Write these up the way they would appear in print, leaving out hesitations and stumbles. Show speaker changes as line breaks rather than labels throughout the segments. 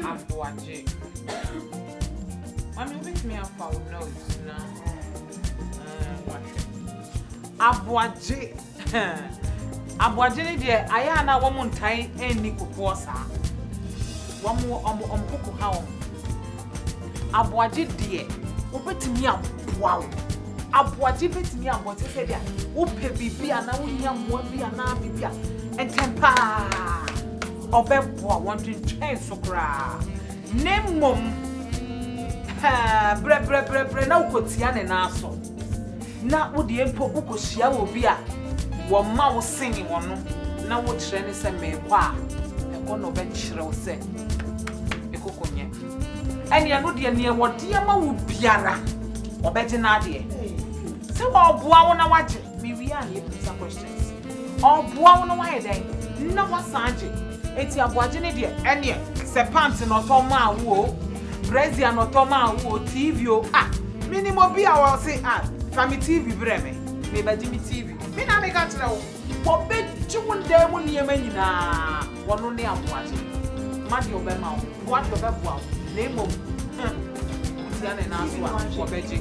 Abuaje. Mommy, with me up our notes now. Abuaje. Abuaje dear, I am a woman tie any kuposa. One more kuku how. Abuaje dear, open to me up. Wow. Abuaje bet me up what you said. Upe bibia na unyam one be na bibia. And temper. Obebwa want to change so cra. Name mum. Bre na ukotiane na aso. Na wo de empo ukohia wo bia. Wo ma wo singing wono. Na wo kire ne se mekwa. Eko no be kire wo se. Ekokonye. Ene ya no de ne wo de ma wo biara. Obeje na de. Se wo boa wo na waje. Me wi an ye put some questions. Oboa wo na waye den. Na wasanje. Eti Abuaje ne de ene se pants no to ma wo. Brazil no to ma wo TV o. Minimum bi a wo say family TV breme. Me ba Jimmy TV. Me na me ka kire wo. Wo be jiwun da mu niam nyina. Wono ne Abuaje. Ma de obema wo. Wo de obeboa wo. Na emom. Tia na na so a wo be ji.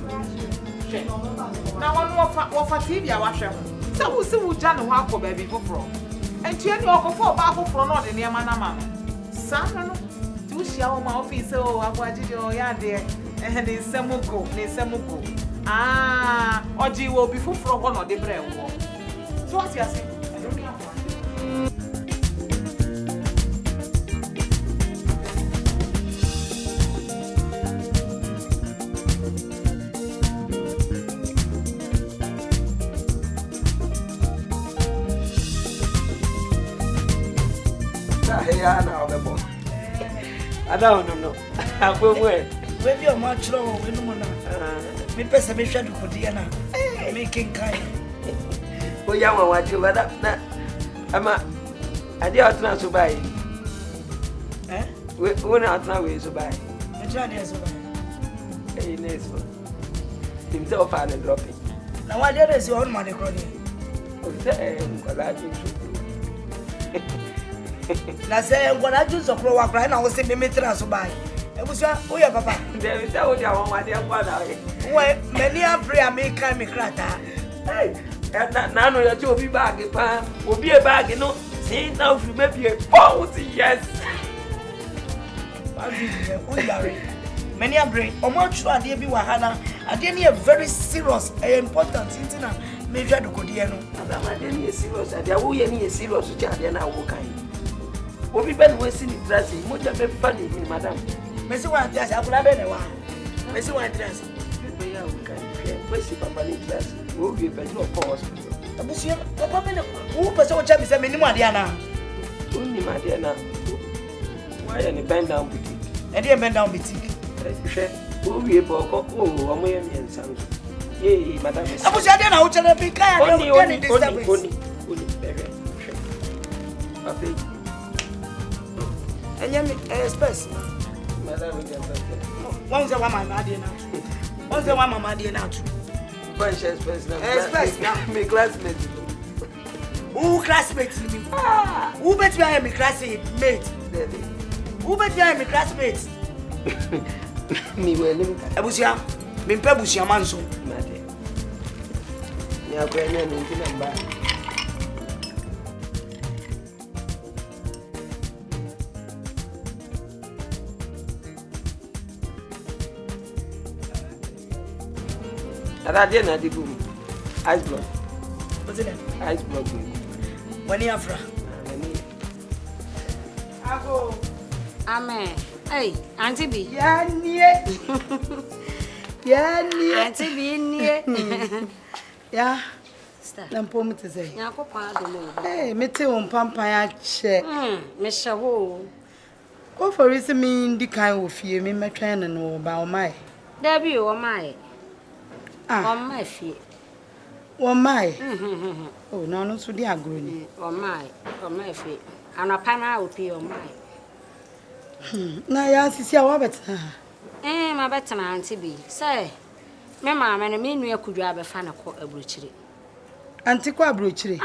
Na wono wo fa TV a wa hwe ho. Se wo se wo ja ne ho akọ ba bi foforo. Enti ani okofo ba foforo no de ne ma na ma no. Sa no tu shia wo ma office o Abuaje de ya de ne semugo. Oji wo bi foforo ho no de bre wo. So what you say? I don't know.
I don't know. I go where?
Where you much long, we know now. Me pesa me shadu for Diana. Making kind.
Oh, yeah, what you but I'm I did not so buy. We're not now way so buy.
I tried to buy.
Hey, nice one. Himself and dropping.
Now, what there is your own money, Crony? Na say ngwana juice okro wa kra na wo se me tra so bai Abusua wo ya papa
there is how dia won wa dia kwa na
we many a prayer me kan me krata
hey na no ya ti obi bag pa obi e bag no see now if you maybe 40 years
we are many a brain omo tru ade bi wa ha na ade ne very serious and important thing na me hwa do kodie no
ade ne serious ade wo ye ne serious ti ade na wo kan Obi ben we see the dress, moja be funny in madam.
Messi one dress, akula be ne wa. Messi one dress.
We ya we can share. We see papa ni dress. We be be no hospital.
Abusua, papa me no. Who person cha me say me ni mu ade ana.
Uni ma ade na. Why any bend down boutique?
E dey bend down boutique.
Share. We be boko omo ye mi ensan. Ye madam.
Abusua ade na wo chere bi kan ade wo dey disturb.
Oni bere. Papa
Enya me space.
Madam,
One say one mama dey na. One say one mama dey na too.
Bunch space na.
Space na.
Me classmate.
Who classmate me? Who bet me my classmate? Who bet me my classmate?
Me well.
Abusua, me mpe Abusua manso.
Mate. Ni akwenya ni namba. That day na the boom. Ice block.
What's it?
Ice block.
When you afra.
Ago.
Amen. Hey, Auntie B.
Ya nie.
Auntie B nie.
Ya.
Stop.
Na mpom te say.
Ya ko pa do mo.
Eh, me te won pampan ya che.
Me shawo.
Ko for isi mi ndi kan wo fie mi metwan no ba o mai.
Da bi o mai. O mai fie.
O mai. Oh, no no so di agro ni.
O mai fie. Anapa na o pi o mai.
Na ya sisi a wa betena.
Ma betena Auntie B. Say, me ma me no me nu akudwa be fa na ko abrochire.
Anti ko abrochire.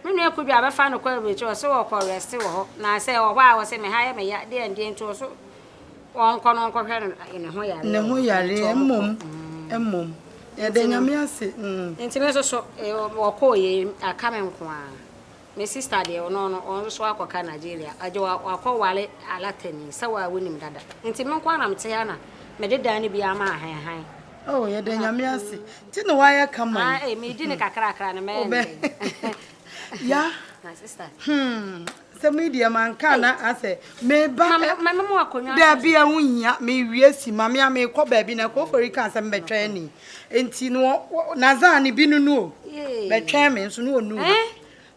Me no could be a fan of which was so or rest or now say or why was me hire me ya dear and dear to so one corner in a hoya.
No, ya, mum. Ya denyame ase.
Intimeso so or call ye a coming kwa. My sister de no so akwa Nigeria. Ajo akwa wale alateni sa wa winim dada. Intime kwa na mteana. Me de dan bi ama han.
Oh, ya denyame ase. Ti no why come on.
Ah, me di ne kakra na me.
Ya,
My sister.
Se media man kana ase me ba
Mama mo akonya.
Da bia wunya me wiesi mame ame kɔ baabi na kɔ fori kan se mbetwa ni. Enti no nazani bi no. Betwa me nso no onu.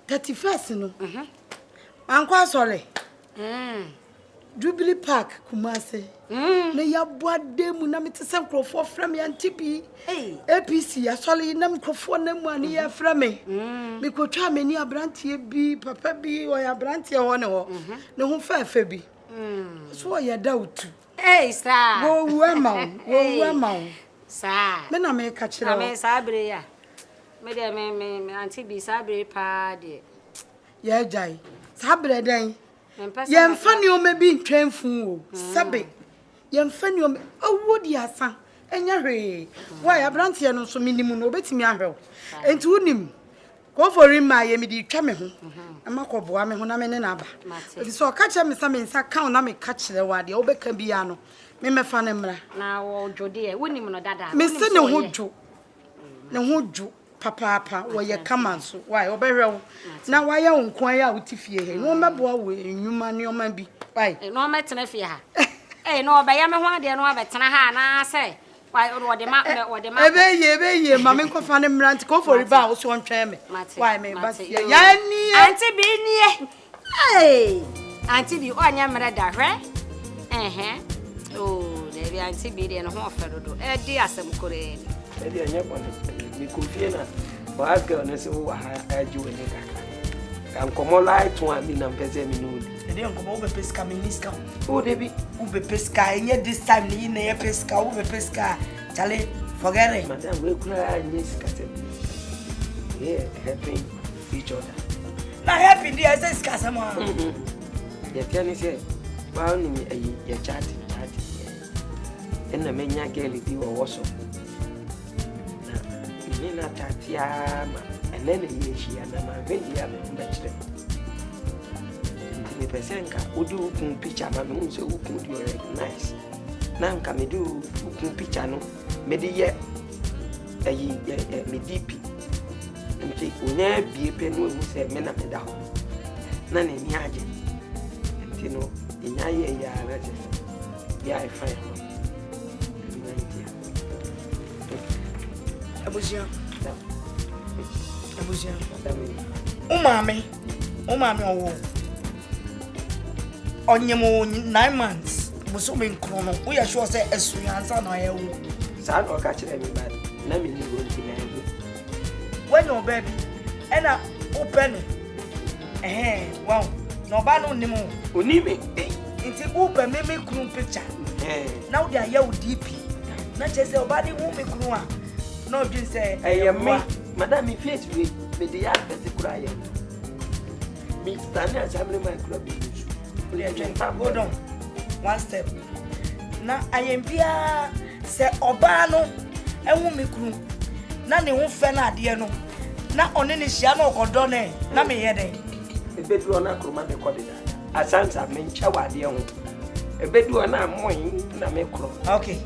31st no. Anko asole. Jubilee Park Kumase. Na ya boade mu na mete se nkrofo frame ya ntibi. APC asole na nkrofo na mu ani ya frame. Me kotwa me ni abrantie bi papa bi o ya abrantie ho ne ho. Ne ho fa bi. So ya dautu.
Sir.
Wo wama.
Sir.
Me na me ka kire.
Me sabre ya. Me de me anti bi sabre pa de.
Ya jai. Sabre den. Yem fani o me bi ntwemfu o. Sabe. Yem fani o awodi asa. Enya hwe. Why abrantie no so minimu no obetimi ahwe. Enti unim. Ko fori ma ye mi di twa me ho. Amakoboa me ho na me ne na aba. Enti so ka kire me sa me nsa kan na me ka kire wa de obeka bia no. Me mefa ne mra.
Na wo jode e wonim no dada.
Me se ne ho dwo. Ne ho dwo. Papa wo ye kama so why obehwe wo na wa ye nkwan ya utifie he no meboa wo enwuma ne oma bi why
no metena fie ha no obeya me ho ade no abetena ha na se why wo de ma
ebe ye ma me nkofa ne mrant ko for riba wo so ntwe me why me ba ya ni
anti bi nie anti bi onya mra da hwe oh de bi anti bi de no ho oferodo e di asem kore
e di anya bone mi confie na ba ga na se wo ha aji we ne kaka kan komo light one mi na mpese mi no
e de nkomo be pesca minister
o de bi
u be pesca enye this time ni na ye pesca u be pesca chale forget it
madam we kula anyes kase helping each other
na happy dia say skasa mo
ya tiani se ba ni mi ayi ya chat enna menya geli bi wo woso na tatiama enene yeshi ya na mavendi ya mbechire ndi pesenka udu ukun picture ma me unse ukun di nice na nka me do ukun picture no me di ye ayi me dipi nti onya bie pe no mu se me na me da ho na ne ni age nti no nya ye ya raje ya ifa ya
Abusua. Umami owo. Onyemo 9 months. Muso me nkrono. Wo ya sure say esuyansa na ye wo.
Sa no ka kire me ba. Na me ni go nti na ye.
When your baby ena open. Wow. No ba no nimo.
Onime.
Nti open me kunu picture. Now they are you DP. Na chese obadi wo me kunu a. No dream say
me madam me face me dey ask particular here me stand as family man club
hold on one step na ayempia say oba no ehun me kunu na ne ho fe na ade no na one ne hia na okodo ne na me ye den
ebedu ona kroma me kodi da asansa me ncha wade ho ebedu ona moyin na me kro
okay